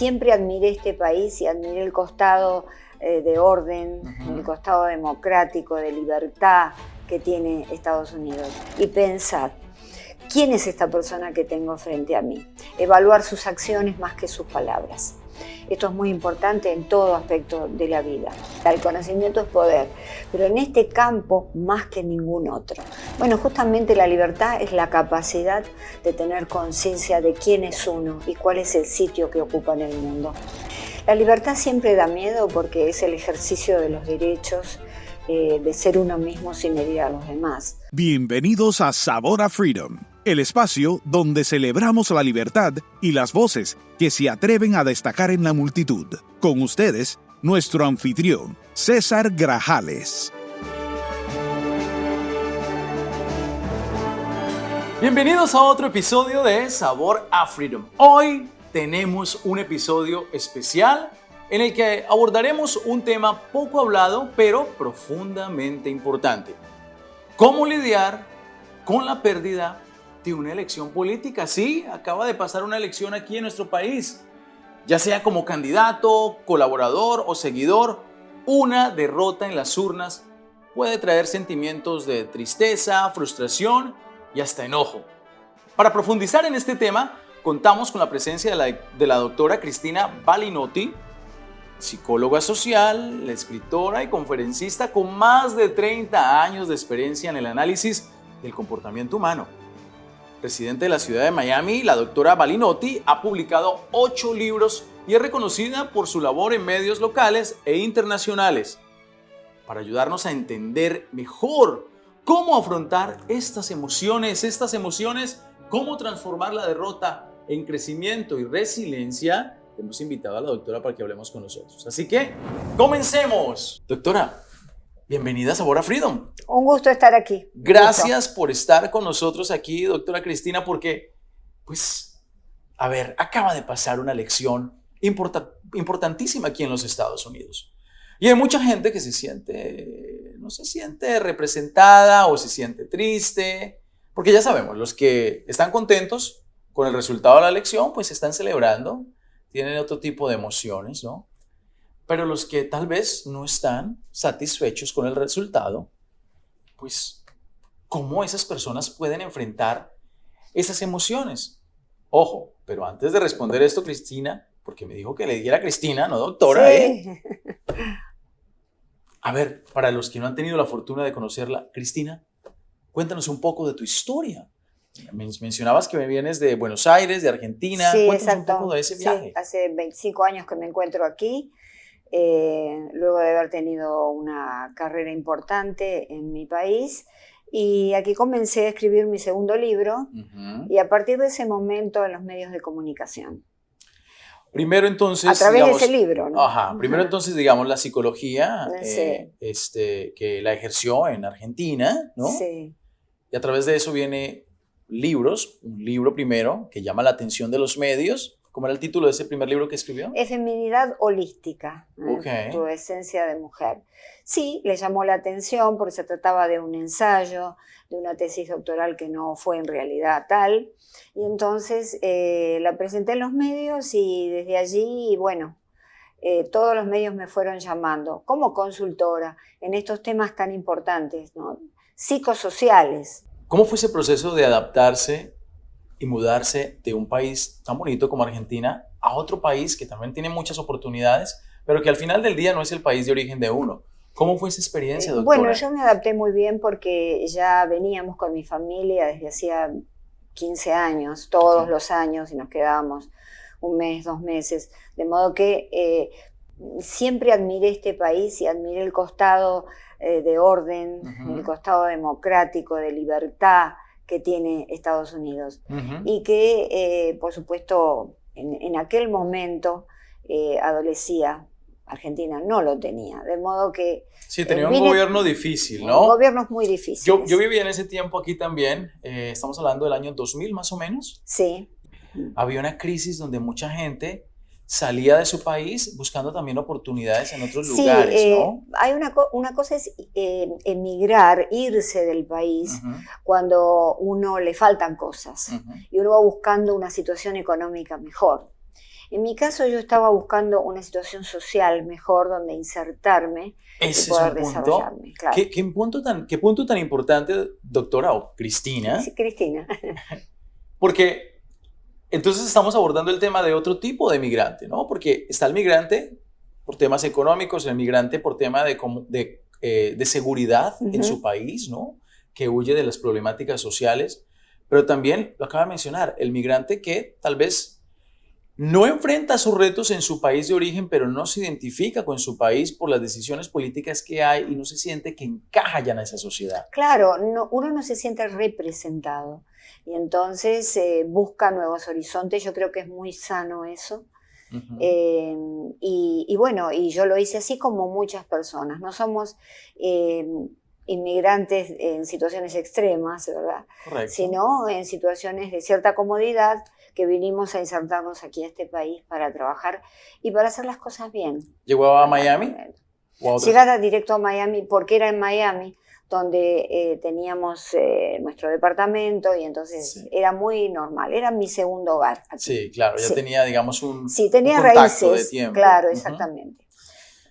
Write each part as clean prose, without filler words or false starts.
siempre admiré este país y admiré el costado de orden, el costado democrático, de libertad que tiene Estados Unidos. Y pensar, ¿quién es esta persona que tengo frente a mí? Evaluar sus acciones más que sus palabras. Esto es muy importante en todo aspecto de la vida. El conocimiento es poder, pero en este campo más que ningún otro. Bueno, justamente la libertad es la capacidad de tener conciencia de quién es uno y cuál es el sitio que ocupa en el mundo. La libertad siempre da miedo porque es el ejercicio de los derechos, de ser uno mismo sin herir a los demás. Bienvenidos a Sabor a Freedom, el espacio donde celebramos la libertad y las voces que se atreven a destacar en la multitud. Con ustedes, nuestro anfitrión, César Grajales. Bienvenidos a otro episodio de Sabor a Freedom. Hoy tenemos un episodio especial en el que abordaremos un tema poco hablado, pero profundamente importante. ¿Cómo lidiar con la pérdida de una elección política? Sí, acaba de pasar una elección aquí en nuestro país. Ya sea como candidato, colaborador o seguidor, una derrota en las urnas puede traer sentimientos de tristeza, frustración y hasta enojo. Para profundizar en este tema, contamos con la presencia de la doctora Cristina Balinotti, psicóloga social, escritora y conferencista con más de 30 años de experiencia en el análisis del comportamiento humano. Residente de la ciudad de Miami, la doctora Balinotti ha publicado 8 libros y es reconocida por su labor en medios locales e internacionales. Para ayudarnos a entender mejor cómo afrontar estas emociones, cómo transformar la derrota en crecimiento y resiliencia, hemos invitado a la doctora para que hablemos con nosotros. Así que, comencemos. Doctora, bienvenida a Sabor a Freedom. Un gusto estar aquí. Gracias por estar con nosotros aquí, doctora Cristina, porque, acaba de pasar una elección importantísima aquí en los Estados Unidos. Y hay mucha gente que no se siente representada o se siente triste, porque ya sabemos, los que están contentos con el resultado de la elección, pues están celebrando, tienen otro tipo de emociones, ¿no? Pero los que tal vez no están satisfechos con el resultado, pues, ¿cómo esas personas pueden enfrentar esas emociones? Ojo, pero antes de responder esto, Cristina, porque me dijo que le diera Cristina, no doctora, sí. A ver, para los que no han tenido la fortuna de conocerla, Cristina, cuéntanos un poco de tu historia. Mencionabas que vienes de Buenos Aires, de Argentina. Sí, Cuéntanos exacto. un poco de ese viaje. Sí, hace 25 años que me encuentro aquí, luego de haber tenido una carrera importante en mi país. Y aquí comencé a escribir mi segundo libro y a partir de ese momento en los medios de comunicación. Primero entonces, a través de ese libro, ¿no? Primero entonces, digamos, la psicología sí. Que la ejerció en Argentina, ¿no? Sí. Y a través de eso viene libros, un libro primero que llama la atención de los medios. ¿Cómo era el título de ese primer libro que escribió? Es Feminidad Holística, tu esencia de mujer. Sí, le llamó la atención porque se trataba de un ensayo, de una tesis doctoral que no fue en realidad tal. Y entonces la presenté en los medios y desde allí, todos los medios me fueron llamando como consultora en estos temas tan importantes, ¿no? Psicosociales. ¿Cómo fue ese proceso de adaptarse y mudarse de un país tan bonito como Argentina a otro país que también tiene muchas oportunidades, pero que al final del día no es el país de origen de uno? ¿Cómo fue esa experiencia, doctora? Bueno, yo me adapté muy bien porque ya veníamos con mi familia desde hacía 15 años, todos los años, y nos quedábamos un mes, 2 meses, de modo que siempre admiré este país y admiré el costado de orden, el costado democrático, de libertad que tiene Estados Unidos. Y que, por supuesto, en aquel momento adolecía. Argentina no lo tenía, de modo que... Sí, tenía un gobierno difícil, ¿no? Gobiernos muy difíciles. Yo vivía en ese tiempo aquí también, estamos hablando del año 2000 más o menos. Sí. Había una crisis donde mucha gente salía de su país buscando también oportunidades en otros lugares, ¿no? Hay una cosa es emigrar, irse del país cuando uno le faltan cosas y uno va buscando una situación económica mejor. En mi caso yo estaba buscando una situación social mejor donde insertarme Ese y es poder un punto. desarrollarme. Claro. ¿Qué punto tan importante, doctora o Cristina? Sí, Cristina. Porque entonces estamos abordando el tema de otro tipo de migrante, ¿no? Porque está el migrante por temas económicos, el migrante por tema de seguridad en su país, ¿no? Que huye de las problemáticas sociales, pero también, lo acaba de mencionar, el migrante que tal vez no enfrenta sus retos en su país de origen, pero no se identifica con su país por las decisiones políticas que hay y no se siente que encaja ya en esa sociedad. Claro, uno no se siente representado y entonces busca nuevos horizontes. Yo creo que es muy sano eso. Y bueno, y yo lo hice así como muchas personas. No somos inmigrantes en situaciones extremas, ¿verdad? Correcto. Sino en situaciones de cierta comodidad que vinimos a insertarnos aquí a este país para trabajar y para hacer las cosas bien. ¿Llegó a Miami? Llegada directo a Miami, porque era en Miami donde teníamos nuestro departamento y entonces era muy normal, era mi segundo hogar. Aquí. Sí, claro, ya tenía, digamos, un tenía contacto raíces, de tiempo. Claro, exactamente.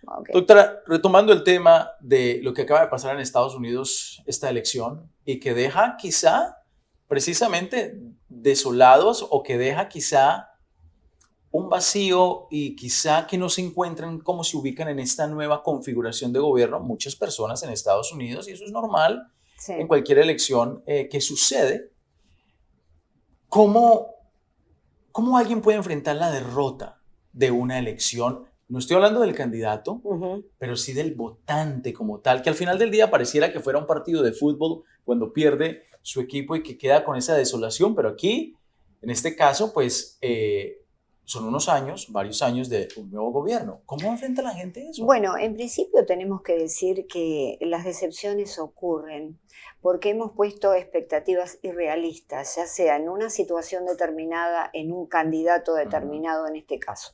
Okay. Doctora, retomando el tema de lo que acaba de pasar en Estados Unidos, esta elección, y que deja quizá precisamente desolados o que deja quizá un vacío y quizá que no se encuentran cómo se ubican en esta nueva configuración de gobierno muchas personas en Estados Unidos, y eso es normal en cualquier elección que sucede. ¿Cómo alguien puede enfrentar la derrota de una elección? No estoy hablando del candidato, pero sí del votante como tal, que al final del día pareciera que fuera un partido de fútbol cuando pierde su equipo y que queda con esa desolación, pero aquí, en este caso, pues son unos años, varios años de un nuevo gobierno. ¿Cómo enfrenta la gente eso? Bueno, en principio tenemos que decir que las decepciones ocurren porque hemos puesto expectativas irrealistas, ya sea en una situación determinada, en un candidato determinado en este caso.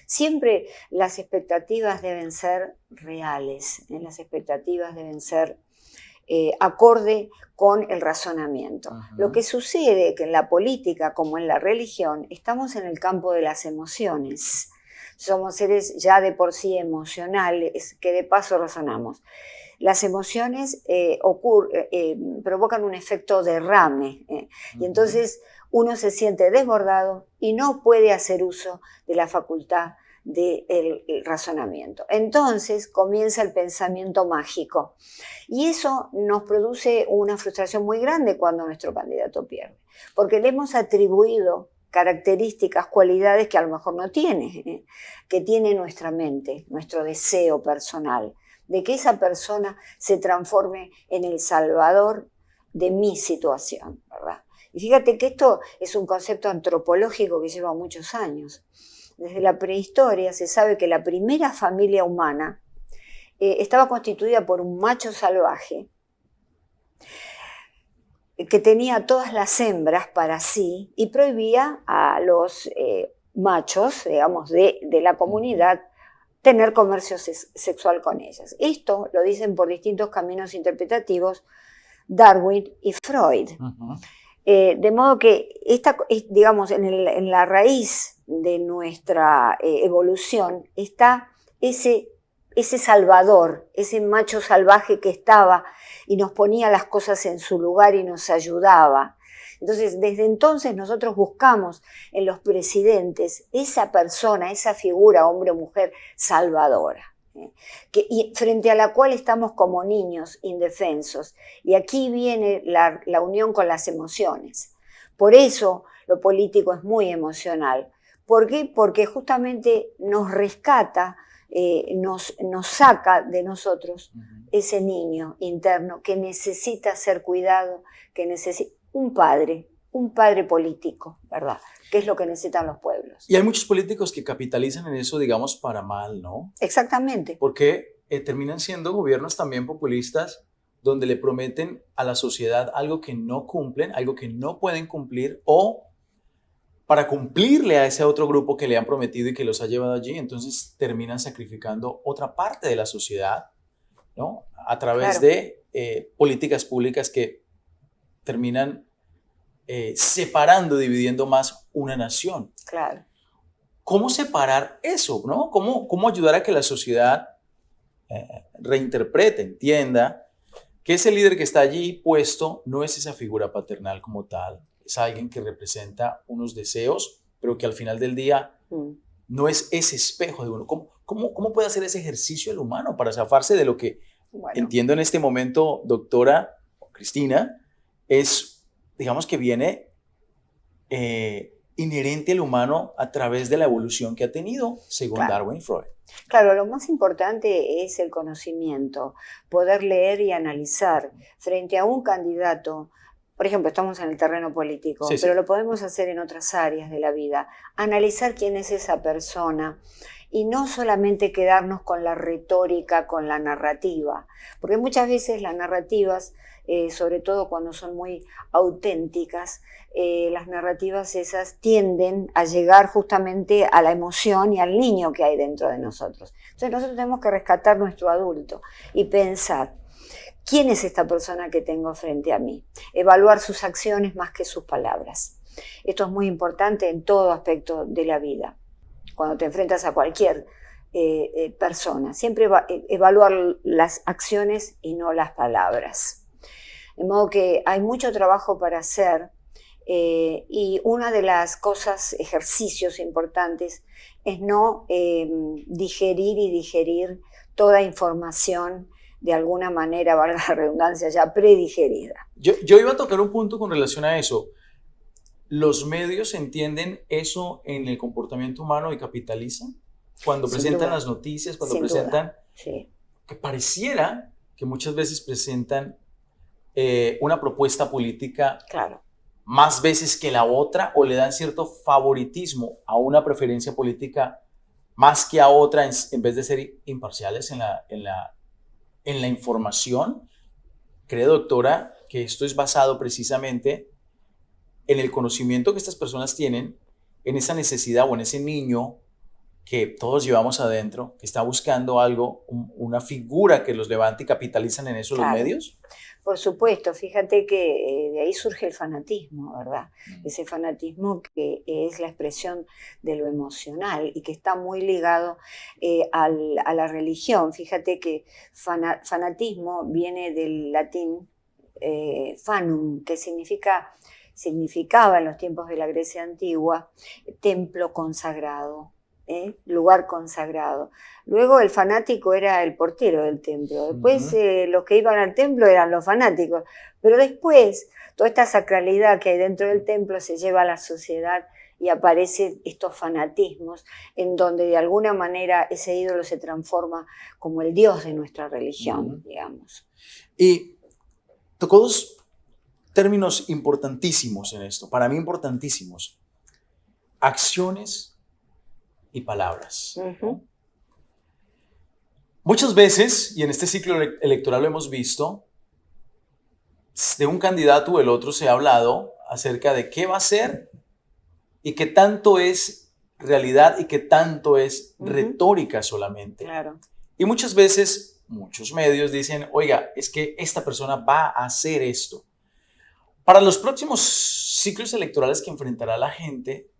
Siempre las expectativas deben ser reales, las expectativas deben ser acorde con el razonamiento. Lo que sucede es que en la política, como en la religión, estamos en el campo de las emociones. Somos seres ya de por sí emocionales, que de paso razonamos. Las emociones provocan un efecto derrame, y entonces uno se siente desbordado y no puede hacer uso de la facultad del razonamiento. Entonces comienza el pensamiento mágico y eso nos produce una frustración muy grande cuando nuestro candidato pierde, porque le hemos atribuido características, cualidades que a lo mejor no tiene, que tiene nuestra mente, nuestro deseo personal, de que esa persona se transforme en el salvador de mi situación, ¿verdad? Y fíjate que esto es un concepto antropológico que lleva muchos años. Desde la prehistoria se sabe que la primera familia humana estaba constituida por un macho salvaje que tenía todas las hembras para sí y prohibía a los machos, digamos, de la comunidad tener comercio sexual con ellas. Esto lo dicen por distintos caminos interpretativos Darwin y Freud. De modo que digamos, en la raíz de nuestra evolución está ese salvador, ese macho salvaje que estaba y nos ponía las cosas en su lugar y nos ayudaba. Entonces, desde entonces nosotros buscamos en los presidentes esa persona, esa figura, hombre o mujer, salvadora, y frente a la cual estamos como niños indefensos. Y aquí viene la unión con las emociones. Por eso lo político es muy emocional. ¿Por qué? Porque justamente nos rescata, nos saca de nosotros ese niño interno que necesita ser cuidado, que necesita un padre político, ¿verdad? Que es lo que necesitan los pueblos. Y hay muchos políticos que capitalizan en eso, digamos, para mal, ¿no? Exactamente. Porque terminan siendo gobiernos también populistas donde le prometen a la sociedad algo que no cumplen, algo que no pueden cumplir, o para cumplirle a ese otro grupo que le han prometido y que los ha llevado allí, entonces terminan sacrificando otra parte de la sociedad, ¿no? A través de políticas públicas que terminan separando, dividiendo más una nación. Claro. ¿cómo separar eso, ¿no? ¿Cómo ayudar a que la sociedad reinterprete, entienda que ese líder que está allí puesto no es esa figura paternal como tal, es alguien que representa unos deseos, pero que al final del día no es ese espejo de uno? ¿Cómo puede hacer ese ejercicio el humano para zafarse de lo que entiendo en este momento, doctora Cristina, es, digamos que viene inherente al humano a través de la evolución que ha tenido, según Darwin y Freud? Claro, lo más importante es el conocimiento, poder leer y analizar frente a un candidato. Por ejemplo, estamos en el terreno político, pero lo podemos hacer en otras áreas de la vida. Analizar quién es esa persona y no solamente quedarnos con la retórica, con la narrativa, porque muchas veces las narrativas, sobre todo cuando son muy auténticas, las narrativas esas tienden a llegar justamente a la emoción y al niño que hay dentro de nosotros. Entonces nosotros tenemos que rescatar nuestro adulto y pensar, ¿quién es esta persona que tengo frente a mí? Evaluar sus acciones más que sus palabras. Esto es muy importante en todo aspecto de la vida. Cuando te enfrentas a cualquier persona, siempre evaluar las acciones y no las palabras. De modo que hay mucho trabajo para hacer y una de las ejercicios importantes es no digerir toda información de alguna manera, valga la redundancia, ya predigerida. Yo iba a tocar un punto con relación a eso. ¿Los medios entienden eso en el comportamiento humano y capitalizan? Cuando presentan las noticias, cuando presentan... Sí. Que pareciera que muchas veces presentan una propuesta política más veces que la otra, o le dan cierto favoritismo a una preferencia política más que a otra, en vez de ser imparciales en la información. ¿Cree, doctora, que esto es basado precisamente en el conocimiento que estas personas tienen, en esa necesidad o en ese niño que todos llevamos adentro, que está buscando algo, una figura que los levante y capitalizan en eso los medios? Por supuesto, fíjate que de ahí surge el fanatismo, ¿verdad? Ese fanatismo que es la expresión de lo emocional y que está muy ligado a la religión. Fíjate que fanatismo viene del latín fanum, que significaba en los tiempos de la Grecia antigua templo consagrado. Lugar consagrado. Luego el fanático era el portero del templo. Después los que iban al templo eran los fanáticos. Pero después toda esta sacralidad que hay dentro del templo se lleva a la sociedad y aparecen estos fanatismos en donde de alguna manera ese ídolo se transforma como el dios de nuestra religión, digamos. Y tocó dos términos importantísimos en esto, para mí importantísimos: acciones y palabras. Muchas veces, y en este ciclo electoral lo hemos visto, de un candidato o el otro se ha hablado acerca de qué va a ser y qué tanto es realidad y qué tanto es retórica solamente. Claro. Y muchas veces, muchos medios dicen, oiga, es que esta persona va a hacer esto. Para los próximos ciclos electorales que enfrentará la gente,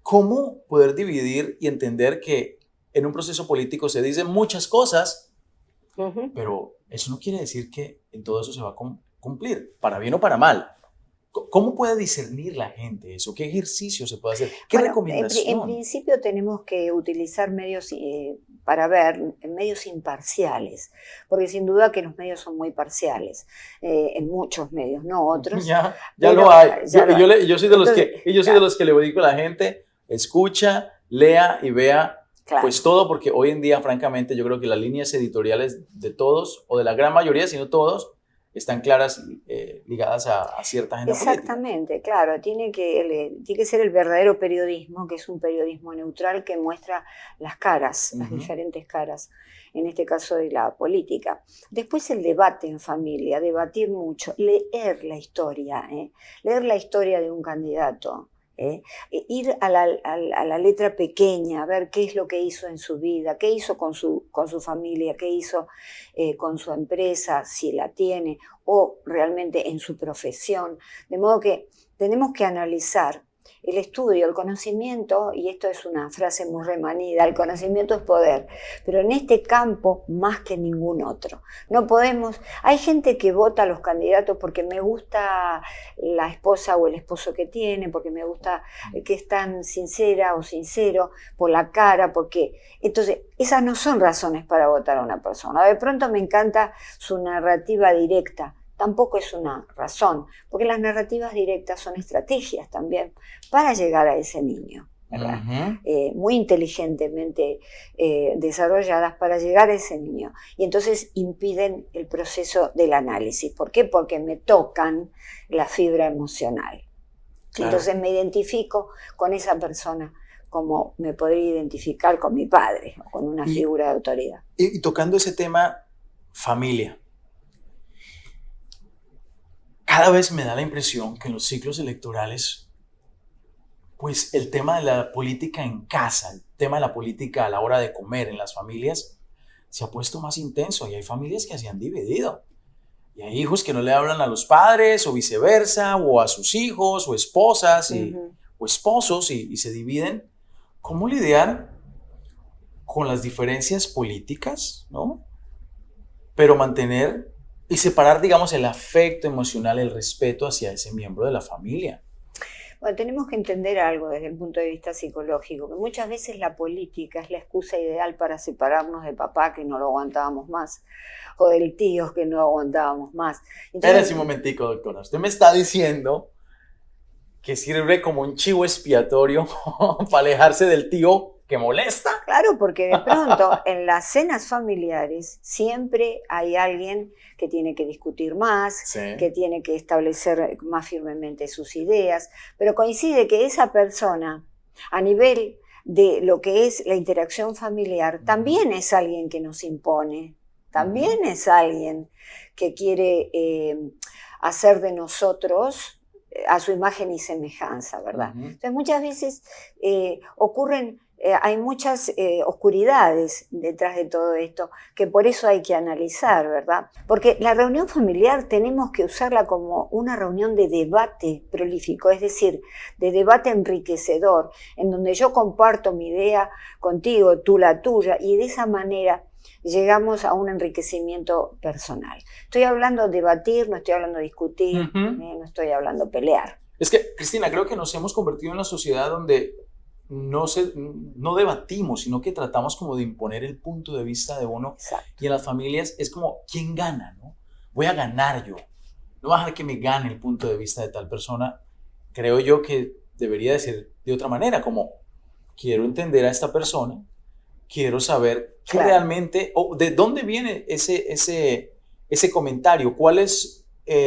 ¿cómo poder dividir y entender que en un proceso político se dicen muchas cosas, pero eso no quiere decir que en todo eso se va a cumplir, para bien o para mal? ¿Cómo puede discernir la gente eso? ¿Qué ejercicio se puede hacer? ¿Qué recomendación? En principio tenemos que utilizar medios para ver, medios imparciales, porque sin duda que los medios son muy parciales, en muchos medios, no otros. Ya lo hay. Yo soy de los que le digo a la gente, escucha, lea y vea pues todo, porque hoy en día, francamente, yo creo que las líneas editoriales de todos, o de la gran mayoría, si no todos, están claras, ligadas a cierta agenda política. Exactamente, claro. Tiene que ser el verdadero periodismo, que es un periodismo neutral que muestra las caras, las diferentes caras, en este caso de la política. Después el debate en familia, debatir mucho, leer la historia de un candidato. Ir a la letra pequeña, a ver qué es lo que hizo en su vida, qué hizo con su familia, qué hizo con su empresa, si la tiene, o realmente en su profesión. De modo que tenemos que analizar el estudio, el conocimiento, y esto es una frase muy remanida, el conocimiento es poder, pero en este campo más que ningún otro. No podemos, hay gente que vota a los candidatos porque me gusta la esposa o el esposo que tiene, porque me gusta que es tan sincera o sincero, por la cara, porque... Entonces, esas no son razones para votar a una persona. De pronto me encanta su narrativa directa. Tampoco es una razón, porque las narrativas directas son estrategias también para llegar a ese niño, ¿verdad? Muy inteligentemente desarrolladas para llegar a ese niño. Y entonces impiden el proceso del análisis. ¿Por qué? Porque me tocan la fibra emocional. Claro. Entonces me identifico con esa persona como me podría identificar con mi padre o con una figura de autoridad. Y tocando ese tema, familia. Cada vez me da la impresión que en los ciclos electorales, pues el tema de la política en casa, el tema de la política a la hora de comer en las familias, se ha puesto más intenso y hay familias que se han dividido. Y hay hijos que no le hablan a los padres o viceversa, o a sus hijos o esposas o esposos y se dividen. ¿Cómo lidiar con las diferencias políticas, ¿no? Pero mantener y separar, digamos, el afecto emocional, el respeto hacia ese miembro de la familia? Bueno, tenemos que entender algo desde el punto de vista psicológico, que muchas veces la política es la excusa ideal para separarnos de papá, que no lo aguantábamos más, o del tío, que no lo aguantábamos más. Entonces, espérese un momentico, doctora. Usted me está diciendo que sirve como un chivo expiatorio para alejarse del tío que molesta. Claro, porque de pronto en las cenas familiares siempre hay alguien que tiene que discutir más, sí, que tiene que establecer más firmemente sus ideas, pero coincide que esa persona, a nivel de lo que es la interacción familiar, también es alguien que nos impone, también es alguien que quiere hacer de nosotros a su imagen y semejanza, ¿verdad? Entonces muchas veces hay muchas oscuridades detrás de todo esto, que por eso hay que analizar, ¿verdad? Porque la reunión familiar tenemos que usarla como una reunión de debate prolífico, es decir, de debate enriquecedor, en donde yo comparto mi idea contigo, tú la tuya, y de esa manera llegamos a un enriquecimiento personal. Estoy hablando de debatir, no estoy hablando de discutir, no estoy hablando de pelear. Es que, Cristina, creo que nos hemos convertido en una sociedad donde no debatimos, sino que tratamos como de imponer el punto de vista de uno. Exacto. Y en las familias es como, ¿quién gana? ¿No? Voy a ganar yo. No voy a dejar que me gane el punto de vista de tal persona. Creo yo que debería decir de otra manera, como, quiero entender a esta persona, quiero saber qué realmente, o de dónde viene ese comentario, cuál es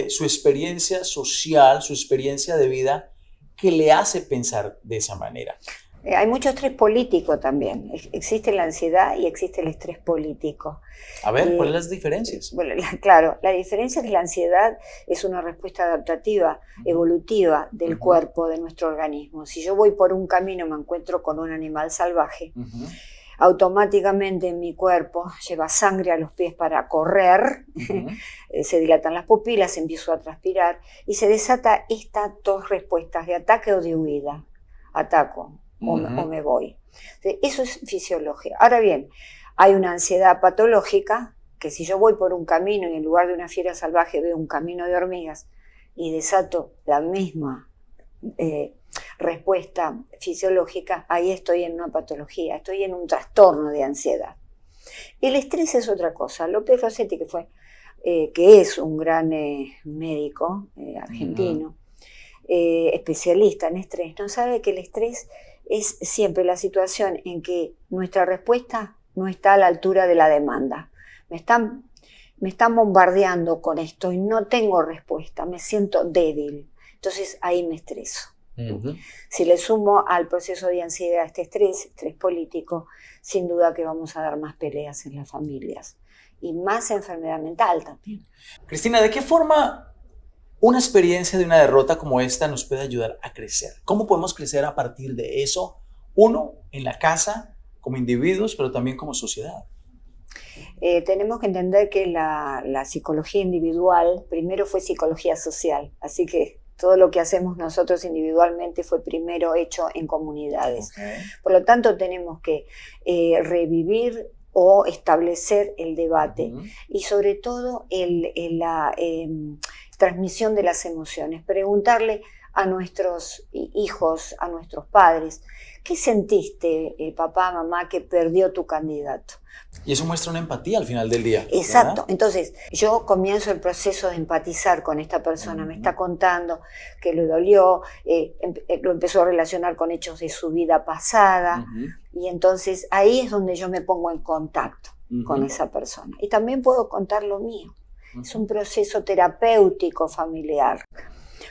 su experiencia social, su experiencia de vida que le hace pensar de esa manera. Hay mucho estrés político también. Existe la ansiedad y existe el estrés político. A ver, ¿cuáles son las diferencias? Bueno, claro, la diferencia es que la ansiedad es una respuesta adaptativa, evolutiva del cuerpo, de nuestro organismo. Si yo voy por un camino y me encuentro con un animal salvaje, automáticamente mi cuerpo lleva sangre a los pies para correr, se dilatan las pupilas, empiezo a transpirar y se desata estas dos respuestas de ataque o de huida. Ataco o me voy. Eso es fisiología. Ahora bien, hay una ansiedad patológica que si yo voy por un camino y en lugar de una fiera salvaje veo un camino de hormigas y desato la misma respuesta fisiológica, ahí estoy en una patología, estoy en un trastorno de ansiedad. El estrés es otra cosa. López Rossetti, que es un gran médico argentino, especialista en estrés, nos sabe que el estrés es siempre la situación en que nuestra respuesta no está a la altura de la demanda. Me están bombardeando con esto y no tengo respuesta, me siento débil. Entonces ahí me estreso. Si le sumo al proceso de ansiedad este estrés político, sin duda que vamos a dar más peleas en las familias y más enfermedad mental también. Cristina, ¿de qué forma una experiencia de una derrota como esta nos puede ayudar a crecer? ¿Cómo podemos crecer a partir de eso? Uno, en la casa, como individuos, pero también como sociedad. Tenemos que entender que la psicología individual primero fue psicología social, así que Todo lo que hacemos nosotros individualmente fue primero hecho en comunidades. Okay. Por lo tanto, tenemos que revivir o establecer el debate y sobre todo la transmisión de las emociones. Preguntarle a nuestros hijos, a nuestros padres, ¿qué sentiste, papá, mamá, que perdió tu candidato? Y eso muestra una empatía al final del día. Exacto. ¿Verdad? Entonces, yo comienzo el proceso de empatizar con esta persona. Me está contando que le dolió, lo empezó a relacionar con hechos de su vida pasada. Y entonces ahí es donde yo me pongo en contacto con esa persona. Y también puedo contar lo mío. Es un proceso terapéutico familiar.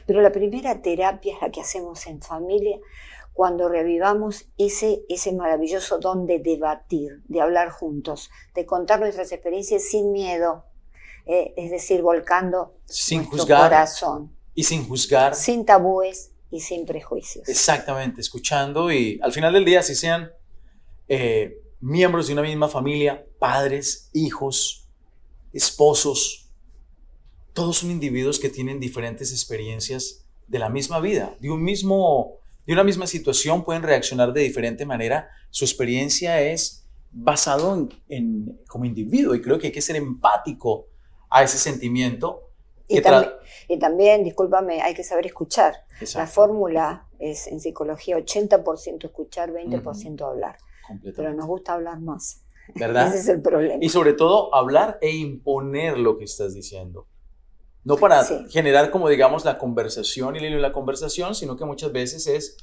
Pero la primera terapia es la que hacemos en familia, cuando revivamos ese maravilloso don de debatir, de hablar juntos, de contar nuestras experiencias sin miedo, es decir, volcando sin nuestro juzgar corazón. Y sin juzgar. Sin tabúes y sin prejuicios. Exactamente, escuchando y al final del día, si sean miembros de una misma familia, padres, hijos, esposos, todos son individuos que tienen diferentes experiencias de la misma vida, de una misma situación, pueden reaccionar de diferente manera. Su experiencia es basado como individuo y creo que hay que ser empático a ese sentimiento. Y también, discúlpame, hay que saber escuchar. Exacto. La fórmula es en psicología 80% escuchar, 20% hablar. Pero nos gusta hablar más. ¿Verdad? Ese es el problema. Y sobre todo hablar e imponer lo que estás diciendo. No para generar como digamos la conversación y la conversación, sino que muchas veces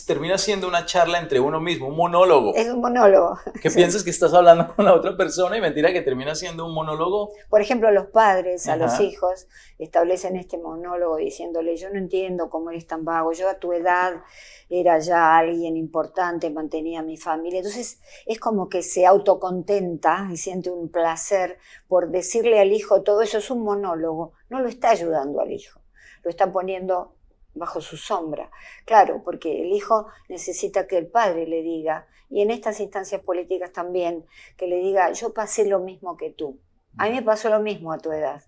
termina siendo una charla entre uno mismo, un monólogo. Es un monólogo. Que piensas que estás hablando con la otra persona y mentira que termina siendo un monólogo. Por ejemplo, los padres a los hijos establecen este monólogo diciéndole: yo no entiendo cómo eres tan vago, yo a tu edad era ya alguien importante, mantenía a mi familia. Entonces es como que se autocontenta y siente un placer por decirle al hijo todo eso. Es un monólogo, no lo está ayudando al hijo, lo está poniendo bajo su sombra. Claro, porque el hijo necesita que el padre le diga, y en estas instancias políticas también, que le diga: yo pasé lo mismo que tú. A mí me pasó lo mismo a tu edad,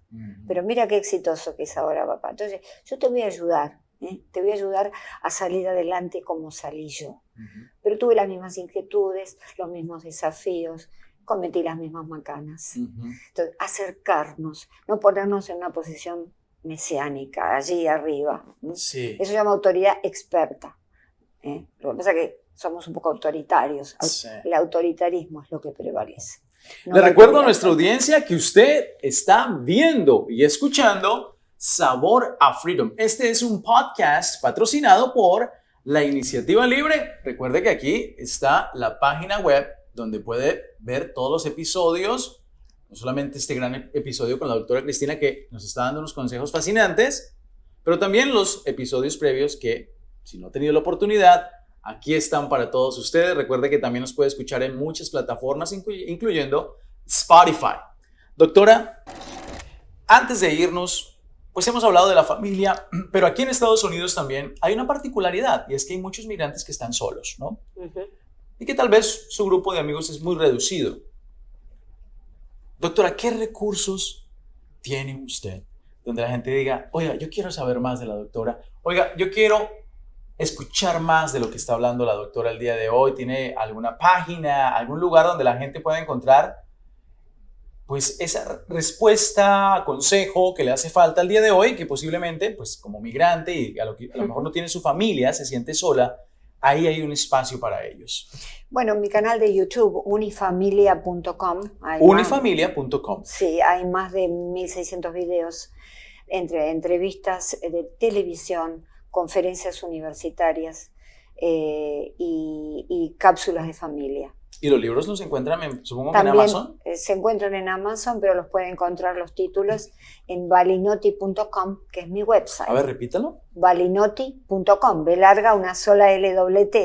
pero mira qué exitoso que es ahora, papá. Entonces, yo te voy a ayudar, te voy a ayudar a salir adelante como salí yo. Pero tuve las mismas inquietudes, los mismos desafíos, cometí las mismas macanas. Entonces, acercarnos, no ponernos en una posición mesiánica, allí arriba. Sí. Eso se llama autoridad experta. Lo que pasa es que somos un poco autoritarios. Sí. El autoritarismo es lo que prevalece. Le recuerdo a nuestra audiencia que usted está viendo y escuchando Sabor a Freedom. Este es un podcast patrocinado por la Iniciativa Libre. Recuerde que aquí está la página web donde puede ver todos los episodios. No solamente este gran episodio con la doctora Cristina, que nos está dando unos consejos fascinantes, pero también los episodios previos que, si no ha tenido la oportunidad, aquí están para todos ustedes. Recuerde que también nos puede escuchar en muchas plataformas, incluyendo Spotify. Doctora, antes de irnos, pues hemos hablado de la familia, pero aquí en Estados Unidos también hay una particularidad, y es que hay muchos migrantes que están solos, ¿no? Y que tal vez su grupo de amigos es muy reducido. Doctora, ¿qué recursos tiene usted donde la gente diga: oiga, yo quiero saber más de la doctora, oiga, yo quiero escuchar más de lo que está hablando la doctora el día de hoy? ¿Tiene alguna página, algún lugar donde la gente pueda encontrar pues esa respuesta, consejo que le hace falta el día de hoy, que posiblemente pues como migrante y a lo mejor no tiene su familia, se siente sola? Ahí hay un espacio para ellos. Bueno, mi canal de YouTube, unifamilia.com. Unifamilia.com. Sí, hay más de 1.600 videos entre entrevistas de televisión, conferencias universitarias y cápsulas de familia. ¿Y los libros los encuentran, supongo que También, en Amazon? Se encuentran en Amazon, pero los pueden encontrar los títulos en balinotti.com, que es mi website. A ver, repítalo. balinotti.com, B larga, una sola LT.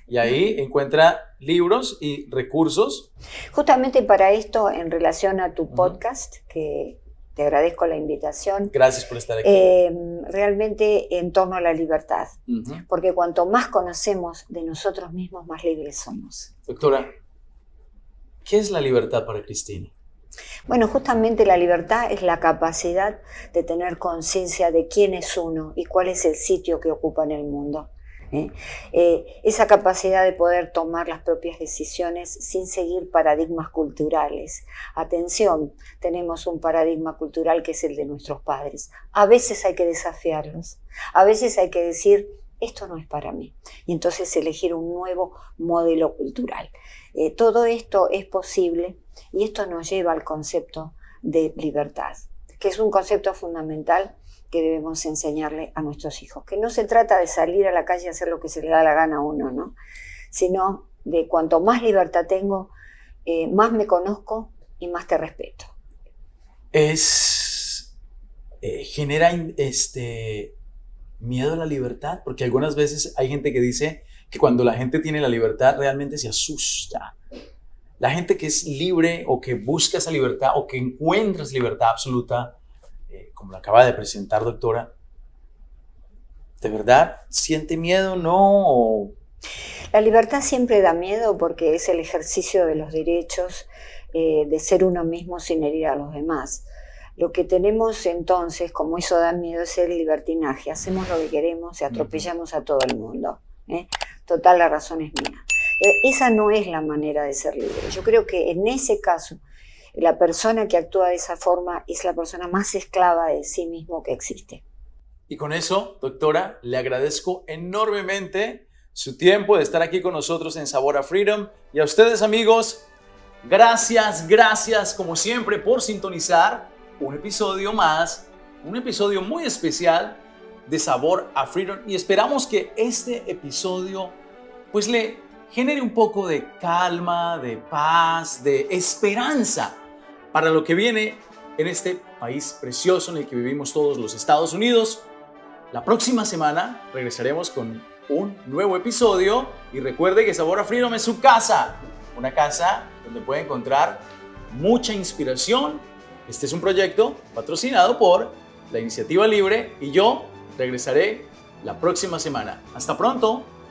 Y ahí encuentra libros y recursos. Justamente para esto, en relación a tu podcast, que te agradezco la invitación. Gracias por estar aquí. Realmente en torno a la libertad. Porque cuanto más conocemos de nosotros mismos, más libres somos. Doctora, ¿qué es la libertad para Cristina? Bueno, justamente la libertad es la capacidad de tener conciencia de quién es uno y cuál es el sitio que ocupa en el mundo. Esa capacidad de poder tomar las propias decisiones sin seguir paradigmas culturales. Atención, tenemos un paradigma cultural que es el de nuestros padres. A veces hay que desafiarlos, a veces hay que decir, esto no es para mí, y entonces elegir un nuevo modelo cultural. Todo esto es posible y esto nos lleva al concepto de libertad, que es un concepto fundamental que debemos enseñarle a nuestros hijos, que no se trata de salir a la calle y hacer lo que se le da la gana a uno, ¿no? Sino de cuanto más libertad tengo, más me conozco y más te respeto. Genera miedo a la libertad, porque algunas veces hay gente que dice que cuando la gente tiene la libertad realmente se asusta. La gente que es libre o que busca esa libertad o que encuentra esa libertad absoluta, como la acaba de presentar, doctora, ¿de verdad siente miedo? ¿No? La libertad siempre da miedo porque es el ejercicio de los derechos de ser uno mismo sin herir a los demás. Lo que tenemos entonces, como eso da miedo, es el libertinaje. Hacemos lo que queremos y atropellamos a todo el mundo. Total, la razón es mía. Esa no es la manera de ser libre. Yo creo que en ese caso, la persona que actúa de esa forma es la persona más esclava de sí mismo que existe. Y con eso, doctora, le agradezco enormemente su tiempo de estar aquí con nosotros en Sabor a Freedom. Y a ustedes, amigos, gracias como siempre por sintonizar un episodio más, un episodio muy especial de Sabor a Freedom. Y esperamos que este episodio pues le genere un poco de calma, de paz, de esperanza para lo que viene en este país precioso en el que vivimos todos, los Estados Unidos. La próxima semana regresaremos con un nuevo episodio y recuerde que Sabor a Freedom es su casa, una casa donde puede encontrar mucha inspiración. Este es un proyecto patrocinado por la Iniciativa Libre y yo regresaré la próxima semana. Hasta pronto.